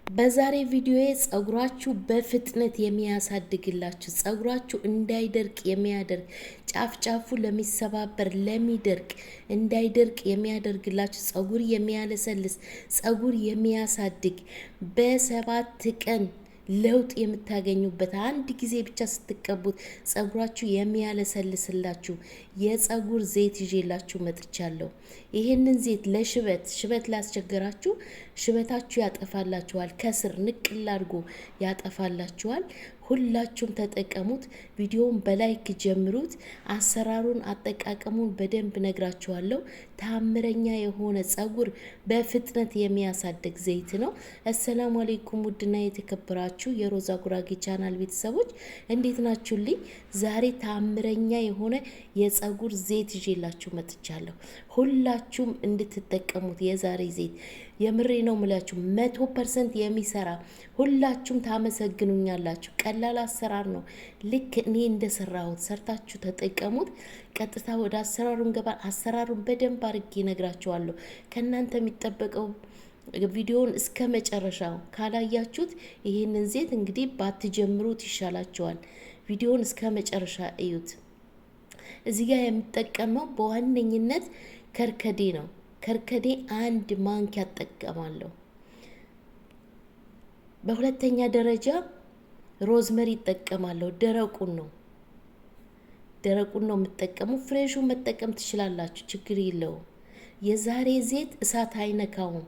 በዛሬ ቪዲዮዬ ጸጉራችሁ በፍጥነት የሚያሳድግላችሁ ጸጉራችሁ እንዳይደርቅ የሚያደርግ ጫፍ ጫፉ ለሚሰባበር ለሚደርቅ እንዳይደርቅ የሚያደርግላችሁ ጸጉር የሚያለሰልስ ጸጉር የሚያሳድግ በ7 ቀን ለውጥ የምታገኙበት አንድ ጊዜ ብቻ ስትቀቡት ጸጉራችሁ የሚያለሰልስላችሁ የጸጉር ዘይት ይዤላችሁ መጥቻለሁ። ይሄንን ዘይት ሽበት ላስቸገራችሁ ሽበታችሁ ያጠፋላችኋል። ከስር ንቅል አድርጎ ያጠፋላችኋል። ሁላችሁም ተጠቀሙት። ቪዲዮውን በላይክ ጀምሩት። አሰራሩን አጠቃቀሙን በደንብ ነግራችኋለሁ። ታምረኛ የሆነ ጸጉር በፍጥነት የሚያሳድግ ዘይት ነው። አሰላሙ አለይኩም ውድና የተከበራችሁ የሮዛ ጉራጌ ቻናል ቤተሰቦች እንዴት ናችሁልኝ? ዛሬ ታምረኛ የሆነ የጸጉር ዘይት ይዤላችሁ መጥቻለሁ። ሁላችሁም እንድትጠቀሙት የዛሬ ዘይት የምሬ ነው ምላችሁ 100% የሚሰራ ሁላችሁም ታመሰግኑኛላችሁ። ቀላል አሰራር ነው። ልክ እኔ እንደሰራሁት ሰርታችሁ ተጠቀሙት። ቀጥታ ወደ አሰራሩ እንገባ። አሰራሩን በደንብ አድርጌ ነግራችኋለሁ። ከእናንተ የሚጠበቀው ቪዲዮውን እስከ መጨረሻው ካላያችሁት ይሄንን ዘይት እንግዲህ ባትጀምሩት ይሻላችኋል። ቪዲዮውን እስከ መጨረሻ እዩት። እዚህ ጋር የምጠቀመው በዋነኝነት ከርከዴ ነው። ከርከዴ 1 ማንኪያ እጠቀማለሁ። በሁለተኛ ደረጃ ሮዝመሪ እጠቀማለሁ። ደረቁን ነው የምጠቀመው። ፍሬሹን መጠቀም ትችላላችሁ፣ ችግር የለውም። የዛሬ ዘይት እሳት አይነካውም።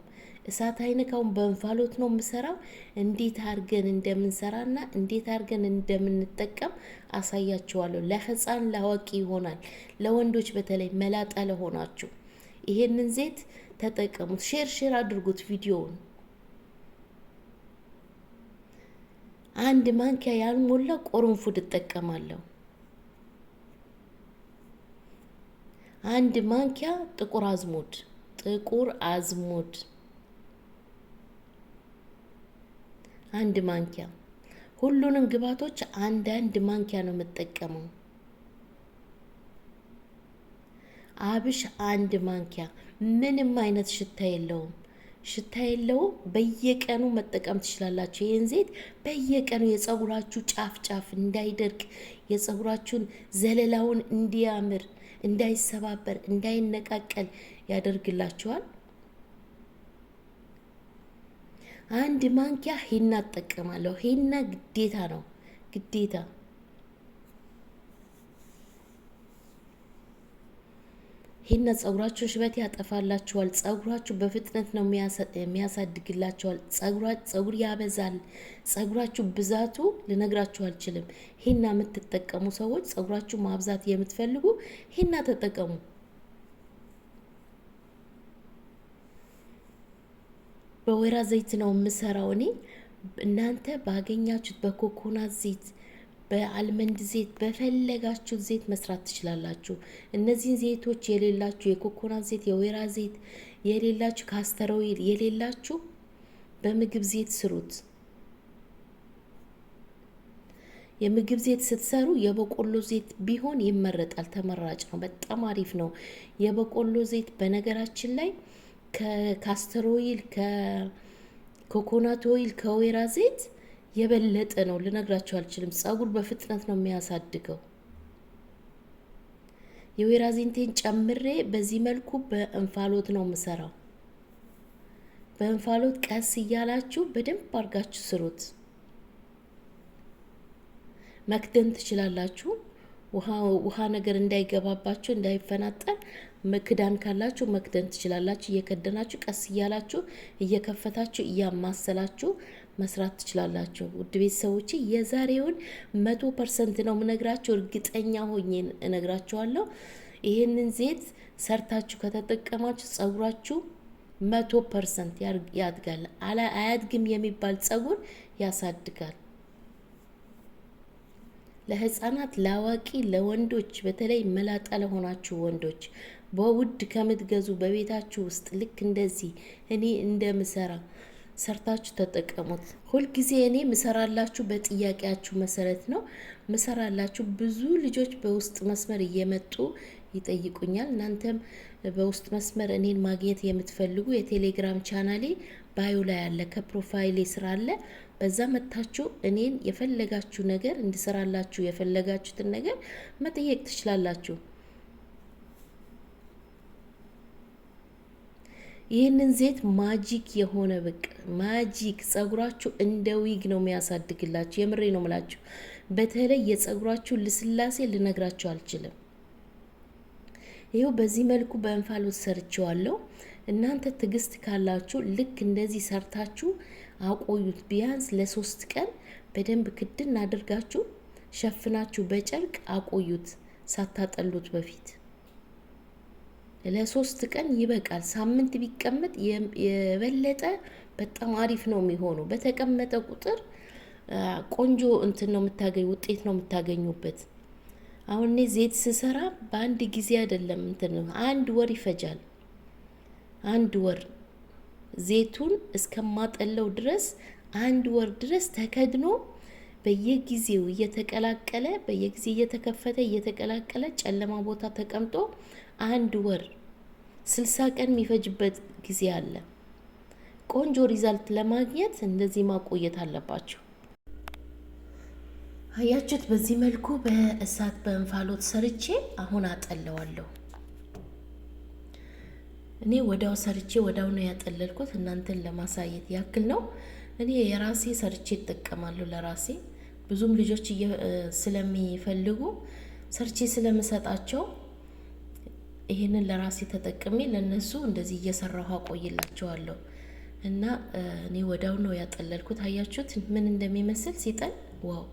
በእንፋሎት ነው የምሰራው። እንዴት አድርገን እንደምንሰራና እንዴት አድርገን እንደምንጠቀም አሳያችኋለሁ። ለህፃን ለአዋቂ ይሆናል። ለወንዶች በተለይ መላጣ ለሆናችሁ ይሄንን ዘይት ተጠቀሙት። ሼር አድርጉት ቪዲዮውን። 1 ማንኪያ ያልሞላ ቆርንፉድ እጠቀማለሁ። 1 ማንኪያ ጥቁር አዝሙድ 1 ማንኪያ። ሁሉንም ግብአቶች አንድ ማንኪያ ነው የምጠቀመው። አብሽ 1 ማንኪያ። ምንም አይነት ሽታ የለውም። በየቀኑ መጠቀም ትችላላችሁ። ይሄን ዘይት በየቀኑ የጸጉራችሁ ጫፍ እንዳይደርቅ የጸጉራችሁን ዘለላውን እንዲያምር፣ እንዳይሰባበር፣ እንዳይነቃቀል ያደርግላችኋል። 1 ማንኪያ ሂና እጠቀማለሁ። ሂና ግዴታ ነው፣ ግዴታ። ሂና ጸጉራችሁን ሽበት ያጠፋላችኋል። ጸጉራችሁ በፍጥነት ነው የሚያሳድግላችኋል። ጸጉር ያበዛል። ጸጉራችሁ ብዛቱ ልነግራችሁ አልችልም። ሂና የምትጠቀሙ ሰዎች ጸጉራችሁ ማብዛት የምትፈልጉ ሂና ተጠቀሙ። በወይራ ዘይት ነው የምሰራው እኔ። እናንተ ባገኛችሁት በኮኮናት ዘይት፣ በአልመንድ ዘይት፣ በፈለጋችሁት ዘይት መስራት ትችላላችሁ። እነዚህን ዘይቶች የሌላችሁ የኮኮናት ዘይት፣ የወይራ ዘይት የሌላችሁ፣ ካስተር ኦይል የሌላችሁ በምግብ ዘይት ስሩት። የምግብ ዘይት ስትሰሩ የበቆሎ ዘይት ቢሆን ይመረጣል፣ ተመራጭ ነው፣ በጣም አሪፍ ነው። የበቆሎ ዘይት በነገራችን ላይ ከካስተር ኦይል፣ ከኮኮናት ኦይል፣ ከወይራ ዘይት የበለጠ ነው። ልነግራችሁ አልችልም። ጸጉር በፍጥነት ነው የሚያሳድገው። የወይራ ዘይቴን ጨምሬ በዚህ መልኩ በእንፋሎት ነው የምሰራው። በእንፋሎት ቀስ እያላችሁ በደንብ አድርጋችሁ ስሩት። መክደን ትችላላችሁ። ውሃ ነገር እንዳይገባባችሁ እንዳይፈናጠር ክዳን ካላችሁ መክደን ትችላላችሁ። እየከደናችሁ ቀስ እያላችሁ እየከፈታችሁ እያማሰላችሁ መስራት ትችላላችሁ። ውድ ቤተሰቦቼ የዛሬውን 100% ነው የምነግራችሁ። እርግጠኛ ሆኜ እነግራችኋለሁ። ይሄንን ዘይት ሰርታችሁ ከተጠቀማችሁ ጸጉራችሁ 100% ያድጋል። አያድግም የሚባል ጸጉር ያሳድጋል። ለህፃናት፣ ለአዋቂ፣ ለወንዶች በተለይ መላጣ ለሆናችሁ ወንዶች በውድ ከምትገዙ በቤታችሁ ውስጥ ልክ እንደዚህ እኔ እንደምሰራ ሰርታችሁ ተጠቀሙት። ሁልጊዜ እኔ ምሰራላችሁ በጥያቄያችሁ መሰረት ነው ምሰራላችሁ። ብዙ ልጆች በውስጥ መስመር እየመጡ ይጠይቁኛል። እናንተም በውስጥ መስመር እኔን ማግኘት የምትፈልጉ የቴሌግራም ቻናሌ ባዮ ላይ አለ፣ ከፕሮፋይሌ ስራ አለ። በዛ መታችሁ እኔን የፈለጋችሁ ነገር እንድሰራላችሁ የፈለጋችሁትን ነገር መጠየቅ ትችላላችሁ። ይህንን ዘይት ማጂክ የሆነ በቃ ማጂክ ጸጉራችሁ እንደ ዊግ ነው የሚያሳድግላችሁ። የምሬ ነው ምላችሁ። በተለይ የጸጉራችሁ ልስላሴ ልነግራችሁ አልችልም። ይኸው በዚህ መልኩ በእንፋሎት ሰርቼዋለሁ። እናንተ ትዕግስት ካላችሁ ልክ እንደዚህ ሰርታችሁ አቆዩት። ቢያንስ ለ3 ቀን በደንብ ክድን አድርጋችሁ ሸፍናችሁ በጨርቅ አቆዩት ሳታጠሉት በፊት። ለ3 ቀን ይበቃል። ሳምንት ቢቀመጥ የበለጠ በጣም አሪፍ ነው የሚሆነው። በተቀመጠ ቁጥር ቆንጆ እንትን ነው የምታገኙ ውጤት ነው የምታገኙበት። አሁን እኔ ዘይት ስሰራ በአንድ ጊዜ አይደለም እንትን ነው፣ 1 ወር ይፈጃል። 1 ወር ዘይቱን እስከማጠለው ድረስ 1 ወር ድረስ ተከድኖ በየጊዜው እየተቀላቀለ በየጊዜ እየተከፈተ እየተቀላቀለ ጨለማ ቦታ ተቀምጦ 1 ወር 60 ቀን የሚፈጅበት ጊዜ አለ። ቆንጆ ሪዛልት ለማግኘት እንደዚህ ማቆየት አለባችሁ። አያችሁት? በዚህ መልኩ በእሳት በእንፋሎት ሰርቼ አሁን አጠለዋለሁ። እኔ ወዳው ሰርቼ ወዳው ነው ያጠለልኩት፣ እናንተን ለማሳየት ያክል ነው። እኔ የራሴ ሰርቼ እጠቀማለሁ ለራሴ። ብዙም ልጆች ስለሚፈልጉ ሰርቼ ስለምሰጣቸው ይሄንን ለራሴ ተጠቅሜ ለነሱ እንደዚህ እየሰራሁ አቆይላቸዋለሁ። እና እኔ ወዳው ነው ያጠለልኩት። አያችሁት ምን እንደሚመስል ሲጠል? ዋው!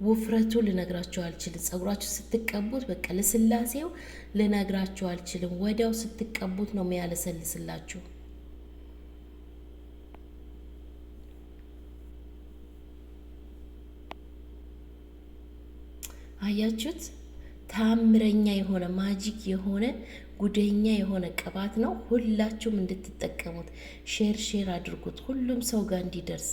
ውፍረቱ ልነግራችሁ አልችልም። ጸጉራችሁ ስትቀቡት በቃ ለስላሴው ልነግራችሁ አልችልም። ወዲያው ስትቀቡት ነው የሚያለሰልስላችሁ። አያችሁት? ታምረኛ የሆነ ማጂክ የሆነ ጉደኛ የሆነ ቅባት ነው። ሁላችሁም እንድትጠቀሙት ሼር አድርጉት፣ ሁሉም ሰው ጋር እንዲደርስ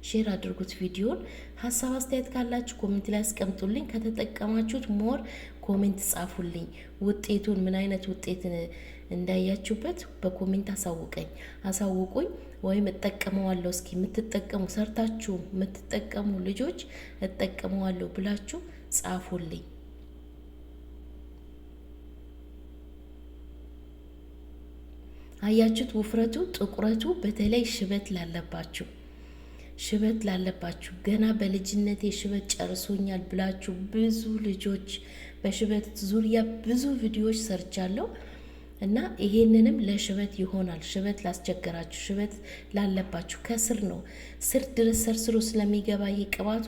ሼር አድርጉት ቪዲዮን። ሀሳብ አስተያየት ካላችሁ ኮሜንት ላይ አስቀምጡልኝ። ከተጠቀማችሁት ሞር ኮሜንት ጻፉልኝ። ውጤቱን ምን አይነት ውጤት እንዳያችሁበት በኮሜንት አሳውቁኝ። ወይም እጠቀመዋለሁ እስኪ የምትጠቀሙ ሰርታችሁ የምትጠቀሙ ልጆች እጠቀመዋለሁ ብላችሁ ጻፉልኝ። አያችሁት? ውፍረቱ፣ ጥቁረቱ በተለይ ሽበት ላለባችሁ ገና በልጅነቴ ሽበት ጨርሶኛል ብላችሁ ብዙ ልጆች በሽበት ዙሪያ ብዙ ቪዲዮዎች ሰርቻለሁ እና ይሄንንም ለሽበት ይሆናል። ሽበት ላስቸገራችሁ፣ ሽበት ላለባችሁ ከስር ነው ስር ድረስ ሰርስሮ ስለሚገባ ይሄ ቅባቱ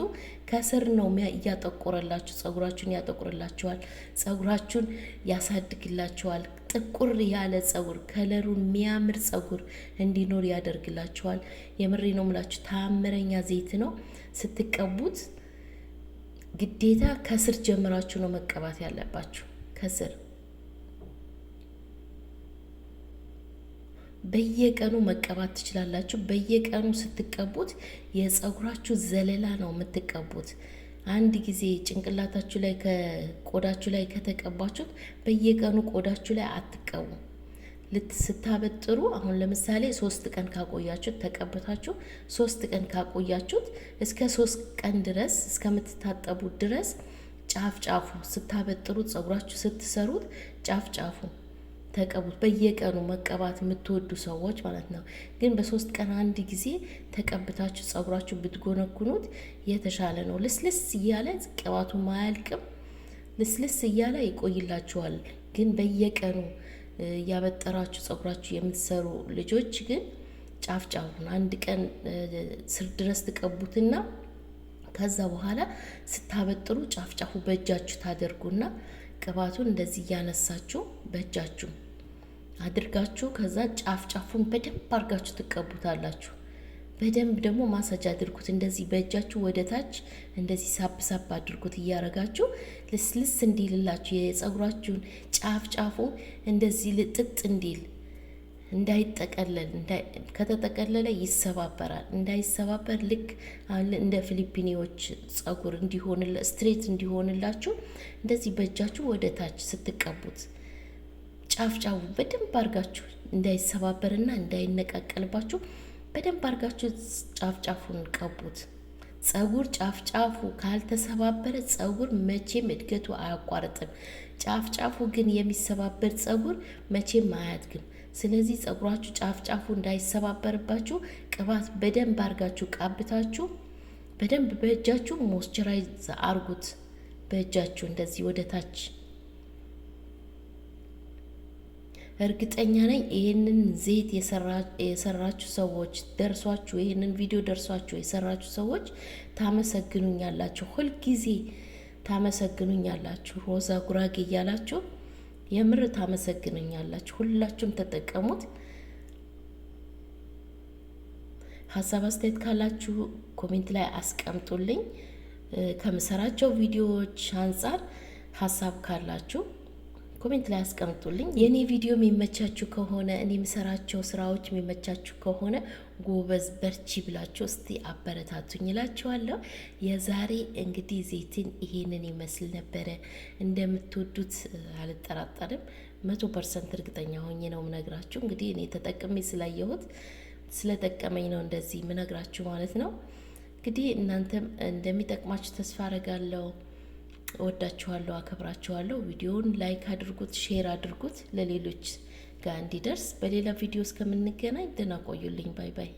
ከስር ነው እያጠቆረላችሁ፣ ጸጉራችሁን ያጠቁርላችኋል፣ ጸጉራችሁን ያሳድግላችኋል። ጥቁር ያለ ጸጉር ከለሩን የሚያምር ጸጉር እንዲኖር ያደርግላችኋል። የምሬ ነው የምላችሁ፣ ታምረኛ ዘይት ነው። ስትቀቡት ግዴታ ከስር ጀምራችሁ ነው መቀባት ያለባችሁ። ከስር በየቀኑ መቀባት ትችላላችሁ። በየቀኑ ስትቀቡት የጸጉራችሁ ዘለላ ነው የምትቀቡት። አንድ ጊዜ ጭንቅላታችሁ ላይ ከቆዳችሁ ላይ ከተቀባችሁት በየቀኑ ቆዳችሁ ላይ አትቀቡ። ስታበጥሩ አሁን ለምሳሌ 3 ቀን ካቆያችሁት ተቀብታችሁ 3 ቀን ካቆያችሁት እስከ 3 ቀን ድረስ እስከምትታጠቡ ድረስ ጫፍ ስታበጥሩት ጸጉራችሁ ስትሰሩት ጫፍ ተቀቡት። በየቀኑ መቀባት የምትወዱ ሰዎች ማለት ነው። ግን በ3 ቀን አንድ ጊዜ ተቀብታችሁ ጸጉራችሁ ብትጎነኩኑት የተሻለ ነው። ልስልስ እያለ ቅባቱ ማያልቅም፣ ልስልስ እያለ ይቆይላችኋል። ግን በየቀኑ ያበጠራችሁ ጸጉራችሁ የምትሰሩ ልጆች ግን ጫፉን አንድ ቀን ስር ድረስ ተቀቡትና ከዛ በኋላ ስታበጥሩ ጫፉ በእጃችሁ ታደርጉና ቅባቱን እንደዚህ እያነሳችሁ በእጃችሁ አድርጋችሁ ከዛ ጫፉን በደንብ አድርጋችሁ ትቀቡታላችሁ። በደንብ ደግሞ ማሳጅ አድርጉት። እንደዚህ በእጃችሁ ወደ ታች እንደዚህ ሳብ አድርጉት እያረጋችሁ ልስልስ እንዲልላችሁ የጸጉራችሁን ጫፉ እንደዚህ ልጥጥ እንዲል እንዳይጠቀለል። ከተጠቀለለ ይሰባበራል። እንዳይሰባበር ልክ እንደ ፊሊፒኒዎች ጸጉር ስትሬት እንዲሆንላችሁ እንደዚህ በእጃችሁ ወደ ታች ስትቀቡት ጫፉ በደንብ አድርጋችሁ እንዳይሰባበርና እንዳይነቃቀልባችሁ በደንብ አድርጋችሁ ጫፍ ጫፉን ቀቡት። ጸጉር ጫፍ ጫፉ ካልተሰባበረ ጸጉር መቼም እድገቱ አያቋርጥም። ጫፍ ጫፉ ግን የሚሰባበር ጸጉር መቼም አያድግም። ስለዚህ ጸጉራችሁ ጫፍ ጫፉ እንዳይሰባበርባችሁ ቅባት በደንብ አድርጋችሁ ቃብታችሁ በደንብ በእጃችሁ ሞይስቸራይዝ አርጉት። በእጃችሁ እንደዚህ ወደ ታች። እርግጠኛ ነኝ ይሄንን ዘይት የሰራችሁ ሰዎች ደርሷችሁ፣ ይሄንን ቪዲዮ ደርሷችሁ የሰራችሁ ሰዎች ታመሰግኑኛላችሁ። ሁልጊዜ ታመሰግኑኛላችሁ። ሮዛ ጉራጌ እያላችሁ የምር ታመሰግኑኛላችሁ። ሁላችሁም ተጠቀሙት። ሀሳብ አስተያየት ካላችሁ ኮሜንት ላይ አስቀምጡልኝ። ከምሰራቸው ቪዲዮዎች አንጻር ሀሳብ ካላችሁ ኮሜንት ላይ አስቀምጡልኝ። የኔ ቪዲዮ የሚመቻችሁ ከሆነ እኔ የምሰራቸው ስራዎች የሚመቻችሁ ከሆነ ጎበዝ በርቺ ብላችሁ እስቲ አበረታቱኝ እላችኋለሁ። የዛሬ እንግዲህ ዘይትን ይሄንን ይመስል ነበረ። እንደምትወዱት አልጠራጠርም። 100% እርግጠኛ ሆኜ ነው ምነግራችሁ። እንግዲህ እኔ ተጠቅሜ ስላየሁት ስለጠቀመኝ ነው እንደዚህ ምነግራችሁ ማለት ነው። እንግዲህ እናንተም እንደሚጠቅማችሁ ተስፋ አረጋለሁ። እወዳችኋለሁ፣ አከብራችኋለሁ። ቪዲዮውን ላይክ አድርጉት፣ ሼር አድርጉት ለሌሎች ጋር እንዲደርስ። በሌላ ቪዲዮ እስከምንገናኝ ደህና ቆዩልኝ። ባይ ባይ።